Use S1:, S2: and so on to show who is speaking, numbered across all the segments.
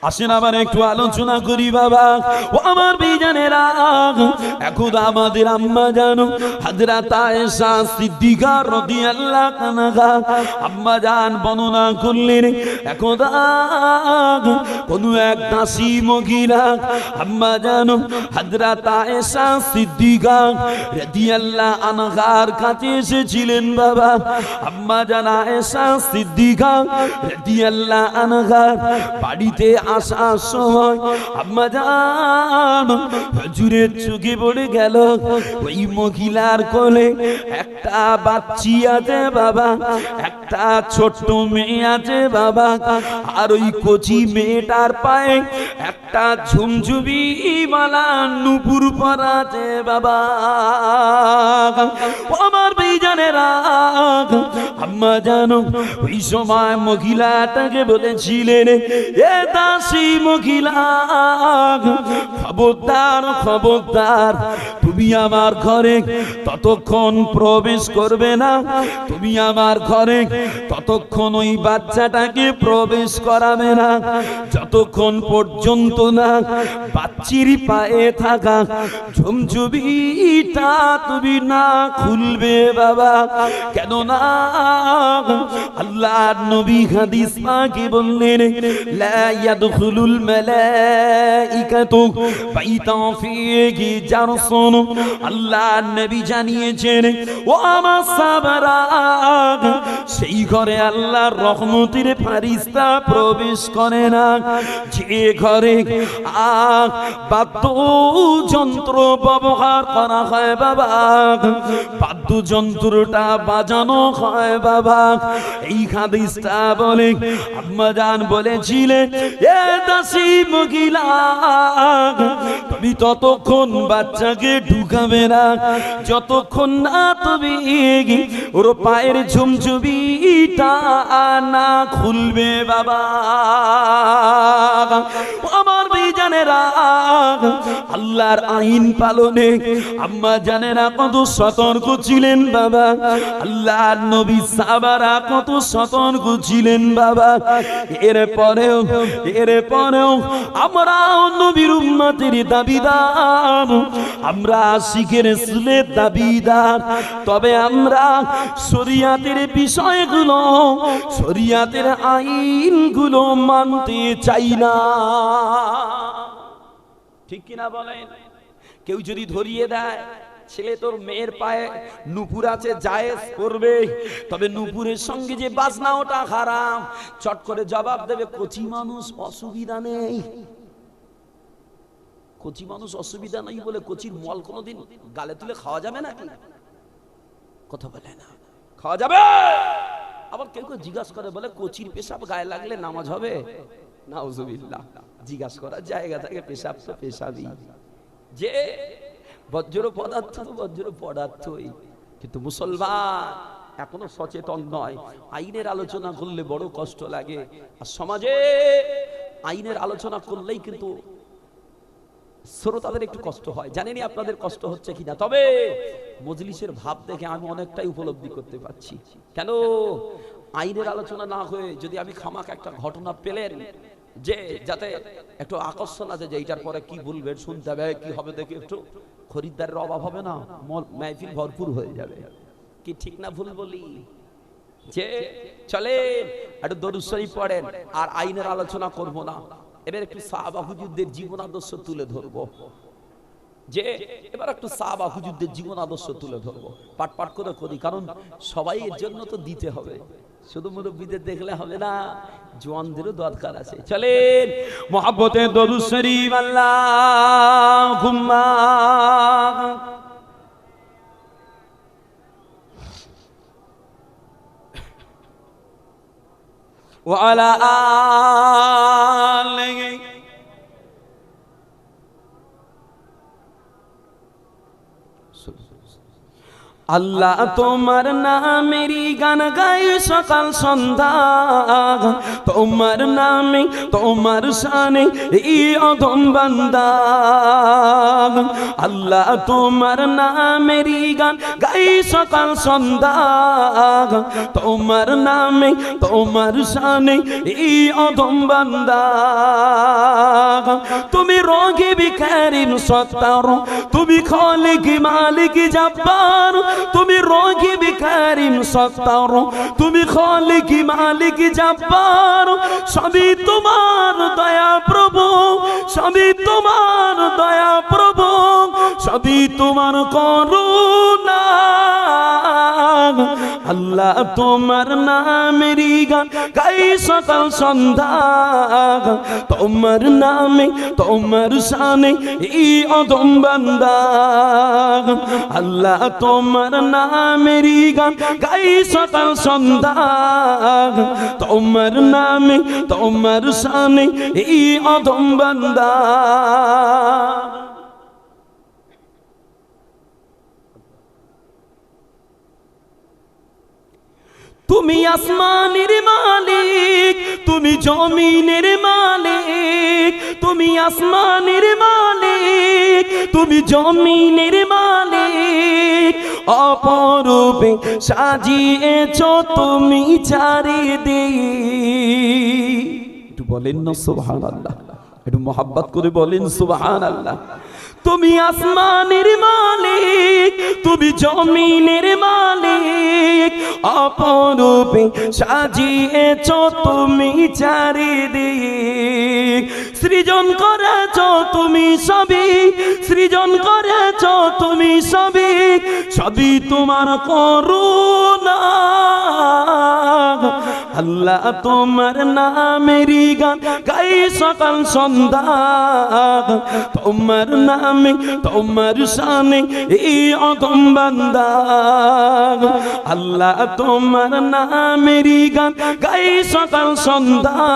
S1: আসেন আবার একটু আলোচনা করি বাবা ও আমার বিজানেরা। এখন আমাদের আম্মা জানো হযরত আয়েশা সিদ্দিকা রাদিয়াল্লাহু আনহা আম্মা জান বর্ণনা করলেন, একদা কোন এক দাসী মহিলা আম্মা জানো হযরত আয়েশা সিদ্দিকা রাদিয়াল্লাহু আনহার কাছে এসেছিলেন বাবা। আম্মা জান আয়েশা সিদ্দিকা রাদিয়াল্লাহু আনহা বাড়িতে আসার সময় আম্মা জান হুজুরের চোখে পড়ে গেল ওই মহিলার কোলে একটা বাচ্চি আছে বাবা, একটা ছোট্ট মেয়ে আছে বাবা, আর ওই কচি মেয়েটার পায়ে একটা ঝুমঝুমি মালা নুপুর পরা আছে বাবা। আমার বেজানেরা আম্মা জানো ওই সময় মহিলাটাকে বলেছিলেন, এ দাসী মহিলা খবরদার খবরদার, তুমি আমার ঘরে ততক্ষণ প্রবেশ করবে না, তুমি আমার ঘরে ততক্ষণ ওই বাচ্চাটাকে প্রবেশ করাবে না যতক্ষণ পর্যন্ত না বাচ্চির পায়ে থাকা ঝুমঝুমিটা তুমি না খুলবে বাবা। কেননা আল্লাহর নবী হাদিস পাকে বললেন, লা ইয়াদখুলুল মালাইকাতু বাইতান ফীহি জারসুন। আল্লাহর নবী জানিয়েছেন ও আমার সাহাবারা, সেই ঘরে আল্লাহর রহমতের ফেরেশতা প্রবেশ করে না যে ঘরে বাদ্যযন্ত্র ব্যবহার করা হয় বাবা, বাদ্যযন্ত্রটা বাজানো হয় বাবা। এই হাদিসটা বলে আম্মা জান বলেছিলেন, এ দাসী মহিলা তুমি ততক্ষণ বাচ্চাকে ঢুকাবে না যতক্ষণ না তুমি ওর পায়ের ঝুমঝুমিটা না খুলবে বাবা। আমার বেজানেরা আল্লাহর আইন পালনে আম্মা জানেরা কত সতর্ক ছিলেন বাবা, আল্লাহর নবী সাহাবারা কত সতর্ক ছিলেন বাবা। এরপরেও আমরা নবীর উম্মতের দাবিদার, আমরা শিখের রাসূলের দাবিদার, তবে আমরা শরীয়তের বিষয়গুলো শরীয়তের আইনগুলো মানতে চাই না। ঠিক কিনা বলেন? কেউ যদি ধরিয়ে দেয় ছেলে তোর মেয়ের পায়ে নুপুর আছে জায়েজ করবে, তবে নুপুরের সঙ্গে যে বাজনা ওটা হারাম, চট করে জবাব দেবে কচি মানুষ অসুবিধা নেই। কচি মানুষ অসুবিধা নেই বলে কচির মল কোনোদিন গালে তুলে খাওয়া যাবে নাকি? কথা বলে না, খাওয়া যাবে। আবার কেউ কেউ জিজ্ঞাসা করে বলে কচির পেশাব গায়ে লাগলে নামাজ হবে? নাউজুবিল্লাহ, জিজ্ঞাসা করার জায়গা থেকে পেশাব তো পেশাবই, যে বজ্র পদার্থ তো বজ্র পদার্থই। কিন্তু মুসলমান এখনো সচেতন নয়। আইনের আলোচনা করলে বড় কষ্ট লাগে, আর সমাজে আইনের আলোচনা করলেই কিন্তু শ্রোতাদের একটু কষ্ট হয়। জানেনি আপনাদের কষ্ট হচ্ছে কিনা, তবে মজলিসের ভাব দেখে আমি অনেকটাই উপলব্ধি করতে পারছি। কেন আইনের আলোচনা না হয়ে যদি আমি খামাক একটা ঘটনা পেলেন যে যাতে একটু আকর্ষণ আছে যে এইটার পরে কি বলবেন শুনতে হবে, কি হবে দেখে একটু খরিদ্দারের অভাব হবে না, মাহফিল ভরপুর হয়ে যাবে। কি ঠিক না ভুল বলি? যে চলে একটু দরুদ শরীফ পড়েন আর আইনের আলোচনা করব না, এবার একটু সাহাবা হুজুরদের জীবন আদর্শ তুলে ধরবো। যে এবার একটু সাহাবা হুজুরদের জীবন আদর্শ তুলে ধরবো, পাট পাট করে করি, কারণ সবাই এর জন্য তো দিতে হবে, শুধু মুরব্বীদের দেখলে হবে না, জওয়ানদেরও দরকার আছে। চলেন মুহাব্বতে দরুদ শরীফ আল্লাহুম্মা ওয়া আলা আলিহি আল্লাহ তোমার নামেরই গান গাই সকাল সন্ধ্যা, তোমার নামে তোমার শানে এই অধম বান্দা। আল্লাহ তোমার নামেরই গান গাই সকাল সন্ধ্যা, তোমার নামে তোমার শানে এই অধম বান্দা। তুমি রগিব কারীম সত্তার, তুমি খালিক মালিক জব্বার, তুমি রগিব কারীম সত্তার, তুমি খালিক মালিক জব্বার। সবই তোমার দয়া প্রভু, সবই তোমার দয়া প্রভু, সবই তোমার করুণা। আল্লাহ তোমার নামেরই গান গাই সকাল সন্ধ্যা, তোমার নামে তোমার শানে এই অধম বান্দা। আল্লাহ তোমার নামেরই গান গাই সকাল সন্ধ্যা, তোমার নামে তোমার শানে এই অধম বান্দা। তুমি আসমানের মালিক, তুমি জমিনের মালিক, তুমি আসমানের মালিক, তুমি জমিনের মালিক। অপরূপে সাজিয়েছো তুমি চারিদিক। একটু বলেন না সুবহানাল্লাহ, একটু মোহাব্বত করে বলেন সুবহানাল্লাহ। তুমি আসমানের মালিক, তুমি জমিনের মালিক, অপরূপে সাজিয়েছো তুমি চারিদিক। সৃজন করেছো তুমি সবই, সৃজন করেছো তুমি সবই, সবই তোমার করুণা। আল্লাহ তোমার নামেরই গান গাই সকাল সন্ধ্যা, তোমার নামে তোমার শানে এই অধম বান্দা। আল্লাহ তোমার নামেরই গান গাই সকাল সন্ধ্যা,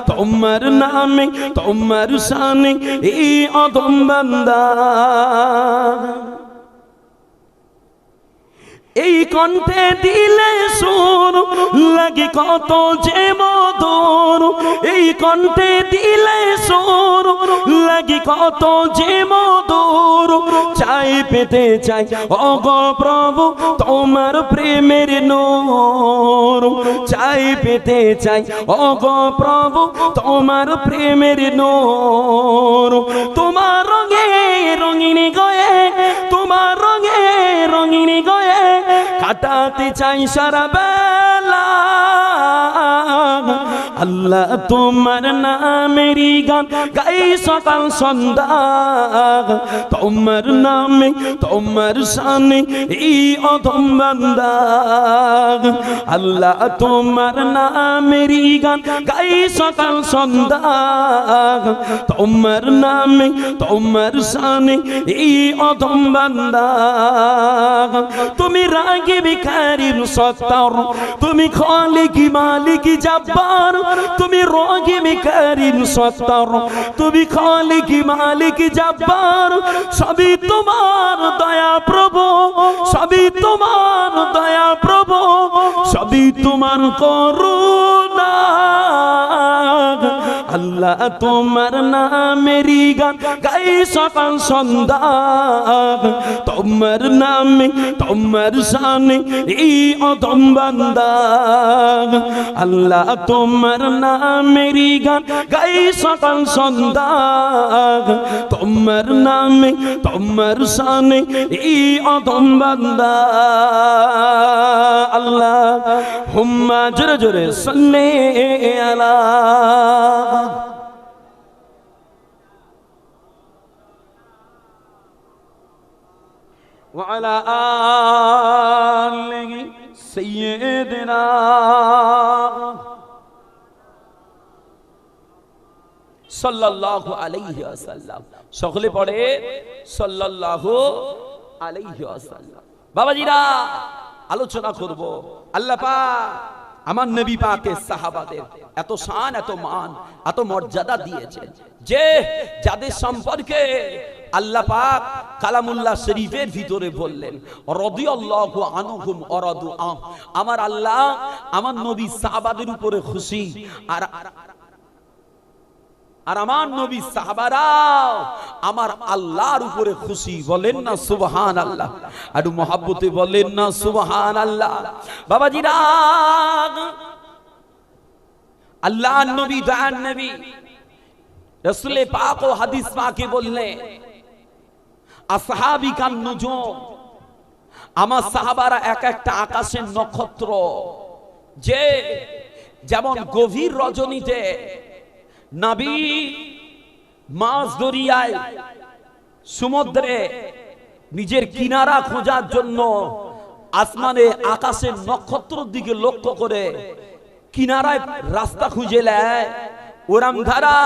S1: তোমার নামে তোমার শানে এই অধম বান্দা। এই কণ্ঠে দিলে সুর লাগে কত যে মধুর, এই কণ্ঠে দিলে সুর লাগে কত যে মধুর। চাই পেতে চাই ওগো প্রভু তোমার প্রেমের নূর, চাই পেতে চাই ওগো প্রভু তোমার প্রেমের নূর। তোমার রঙে রঙিন গয়ে, তোমার রঙে রঙিন গয়ে কাটাতে চাই সারা বেলা। আল্লাহ তোমার নামেরই গান গাই সকাল সন্ধ্যা, তোমার নামে তোমার শানে এই অধম বান্দা। আল্লাহ তোমার নামেরই গান গাই সকাল সন্ধ্যা, তোমার নামে তোমার শানে এই অধম বান্দা। তুমি রাগিব কারীম সত্তার, তুমি খালিক মালিক জব্বার, তুমি রাগিব কারীম সত্তার, তুমি খালিক মালিক জব্বার। সবই তোমার দয়া প্রভু, সবই তোমার দয়া প্রভু, সবই তোমার করুণা। আল্লাহ তোমার নামেরই গান গাই সকাল সন্ধ্যা, তোমার নামে তোমার শানে এই অধম বান্দা। আল্লাহ তোমার নামেরই গান গাই সকাল সন্ধ্যা, তোমার নামে তোমার শানে এই অধম বান্দা। আল্লাহ হুম্মা জোরে জোরে সাল্লি আলা وعلى آله سيدنا সাল্লাল্লাহু আলাইহি ওয়াসাল্লাম। সকলে পড়ে সাল্লাল্লাহু আলাইহি ওয়াসাল্লাম। বাবাজিরা আলোচনা করব আল্লাহ পাক আমার নবী পাকের সাহাবাদের এত শান, এত মান, এত মর্যাদা দিয়েছেন যে যাদের সম্পর্কে আল্লাহ পাক কালামুল্লাহ শরীফের ভিতরে বললেন রাদিয়াল্লাহু আনহুম ওয়া রাদু আন, আমার আল্লাহ আমার নবী সাহাবাদের উপরে খুশি, আর আমার নবী সাহাবারা আমার আল্লাহর উপরে খুশি। বলেন না সুবহানাল্লাহ, একটু মহব্বতে বলেন না সুবহানাল্লাহ। বাবাজিরা, আল্লাহর নবী দয়ার নবী রাসূল পাক ও হাদিস পাকে বললেন আসহাবি কান নুজুম, আমার সাহাবারা এক একটা আকাশের নক্ষত্র, যে যেমন গভীর রজনীতে নবী মাছ দরিয়ায় সমুদ্রে নিজের কিনারা খোঁজার জন্য আসমানে আকাশের নক্ষত্রের দিকে লক্ষ্য করে কিনারায় রাস্তা খুঁজে নেয়, ওরম ধারা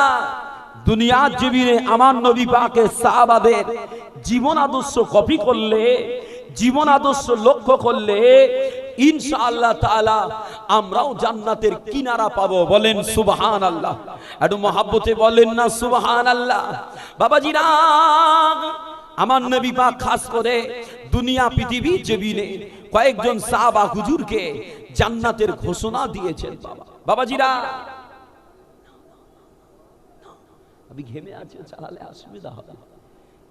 S1: দুনিয়ার জমিনে আমার নবী পাকের সাহাবাদের জীবন আদর্শ কপি করলে, জীবন আদর্শ লক্ষ্য করলে ইনশাআল্লাহ তাআলা আমরাও জান্নাতের কিনারা পাবো। বলেন সুবহানাল্লাহ, একটু মহব্বতে বলেন না সুবহানাল্লাহ। বাবাজিরা, আমার নবী পাক খাস করে দুনিয়া পৃথিবী জমিনে কয়েকজন সাহাবা হুজুরকে জান্নাতের ঘোষণা দিয়েছেন। বাবাজিরা, আমি ঘেমে আছি, চালালে অসুবিধা হবে।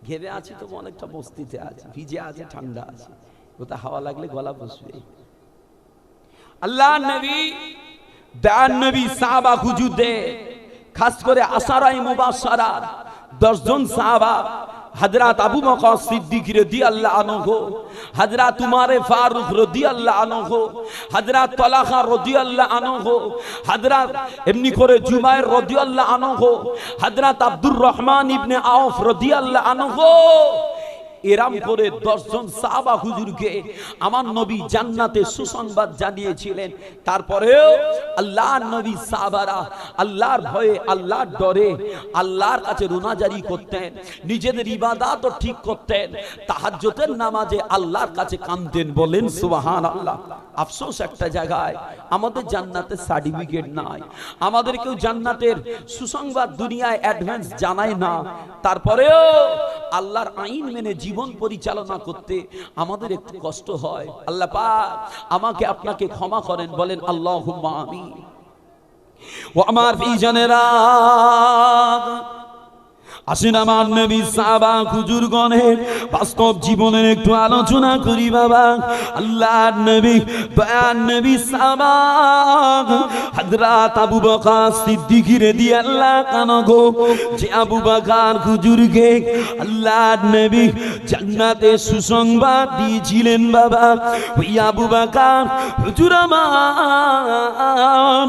S1: ঘেমে আছি তো অনেকটা বস্তিতে আছে, ভিজে আছে, ঠান্ডা আছে, কোথাও হাওয়া লাগলে গলা বসবে। আল্লাহ নবী দয়ার নবী সাহাবা হুজুরদের খাস করে আশারায়ে মুবাশশারা 10 জন সাহাবা, হযরত আবু বকর সিদ্দিক রাদিয়াল্লাহু আনহু, হযরত উমর ফারুক রাদিয়াল্লাহু আনহু, হযরত তালহা রাদিয়াল্লাহু আনহু, হযরত এমনি করে জুবায়ের রাদিয়াল্লাহু আনহু, হযরত আব্দুর রহমান ইবনে আওফ রাদিয়াল্লাহু আনহু, এরাম করে 10 জন সাহাবা হুজুরকে আমার নবী জান্নাতে সুসংবাদ জানিয়েছিলেন। তারপরেও আল্লাহর নবী সাহাবারা আল্লাহর ভয়ে, আল্লাহর ডরে আল্লাহর কাছে রুনাজারি করতেন, নিজেদের ইবাদত ঠিক করতেন, তাহাজ্জুদের নামাজে আল্লাহর কাছে কাঁদতেন। বলেন সুবহানাল্লাহ। আফসোস একটা জায়গায় আমাদের জান্নাতের সার্টিফিকেট নাই, আমাদের কেউ জান্নাতের সুসংবাদ দুনিয়ায় অ্যাডভান্স জানায় না, তারপরেও আল্লাহর আইন মেনে জীবন পরিচালনা করতে আমাদের একটু কষ্ট হয়। আল্লাহ পাক আমাকে আপনাকে ক্ষমা করেন। বলেন আল্লাহুম্মা আমিন। ও আমার প্রিয়জনেরা, আসেন আমার নবী সাহাবা হুজুরগণের বাস্তব জীবনের একটু আলোচনা করি। বাবা, আল্লাহর নবী দয়ার নবী সাহাবা হযরত আবু বকর সিদ্দিক রাদিয়াল্লাহু আনহু, যে আবু বকর হুজুরকে আল্লাহর নবী জান্নাতে সুসংবাদ দিয়েছিলেন। বাবা, ওই আবু বকর হুজুর আমার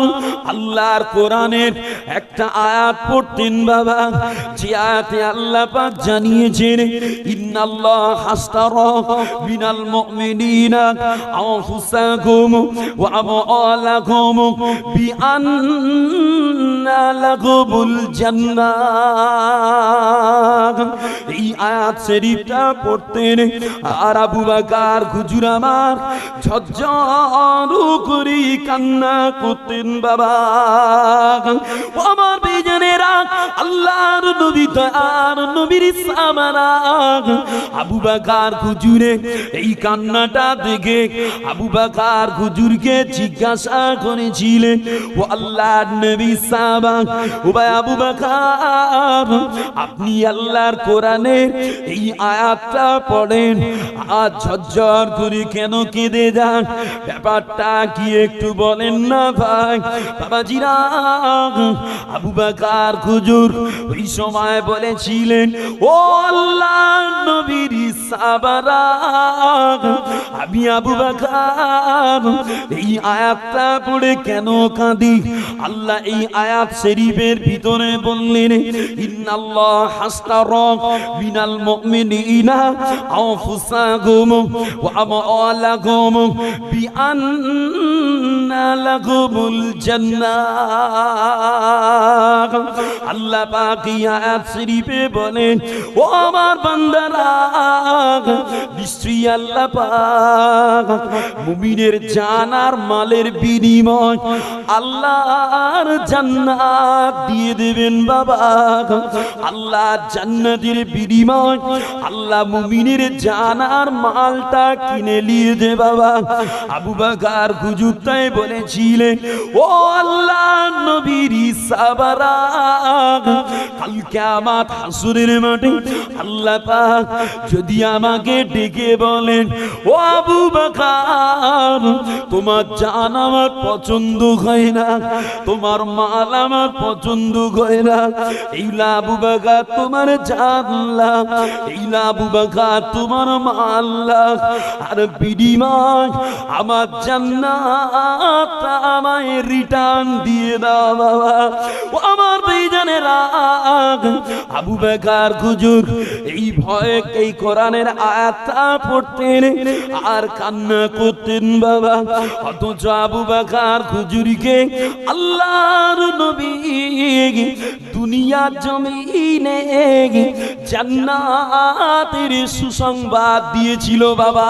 S1: আল্লাহর কোরআনের একটা আয়াত পড়তেন। বাবা, যে আয়াতে আল্লাহ পাক জানিয়েছেন ইন্নাল্লাহ হাসতারা মিনাল মুমিনিনা আনফুসাকুম ওয়া আমওয়ালাকুম বিআন্না লাকুমুল জান্নাহ। এই আয়াত শরীফটা পড়তেন আর আবু বকর হুজুর আমার ঝরঝর করে কান্না করতেন। বাবা, আমার বেজনেরা, আল্লাহর নবী আর নবীর সাহাবারা আবু বকর হুজুরে এই কান্নাটা দেখে আবু বকর হুজুরকে জিজ্ঞাসা করেছিলেন, ও আল্লাহর নবী সাহাবা, ও ভাই আবু বকর, আপনি আল্লাহর কোরআনের এই আয়াতটা পড়েন আর ঝরঝর করে কেন কেঁদে যান? ব্যাপারটা কি একটু বলেন না ভাই? বাবাজিরা, আবু বকর হুজুর ওই সময় বলেছিলেন, ও আল্লাহর নবীর সাহাবারা, আমি আবু বকর এই আয়াতটা পড়ে কেন কাঁদি? আল্লাহ এই আয়াত শরীফের ভিতরে বললেন ইন্নাল্লাহ হাসতারা মিনাল মুমিনিনা আনফুসাকুম ওয়া আমওয়ালাকুম বিআন্না লাকুমুল জান্নাহ। আল্লাহ পাক এই আয়াত শরীফে বলেন, ও আমার বান্দারা, নিশ্চয়ই আল্লাহ পাক মুমিনের জান আর মালের বিনিময় আল্লাহর জান্নাত দিয়ে দেবেন বাবা। আল্লাহ জান্নাতের বিনিময় আল্লাহ মুমিনের জান আর মালটা কিনে নিয়ে দে বাবা। আবু বকর হুজুর তাই বলেছিলেন, ও আল্লাহ নবীর সাহাবারা, কাল কিয়ামত হাসরের মাঠে আল্লাহ পাক যদি আমাকে ডেকে বলেন, ও আবু বকর, তোমার জান আমার পছন্দ হয় না, তোমার মাল আমার পছন্দ হয় না, এইলা আবু বকর তোমার জানলা, এইলা আবু বকর তোমার মাল্লা, আর বিনিময় আমার জান্নাত আমায় রিটার্ন দিয়ে দাও বাবা। ও আমার ভাইজানেরা, আবু বকর হুজুর এই ভয়ে এই কোরআনের আয়াতটা পড়তেন আর কান্না করতেন বাবা। অথচ আবু বকর হুজুরকে আল্লাহর নবী দুনিয়ার জমিনে জান্নাতের সুসংবাদ দিয়েছিল বাবা।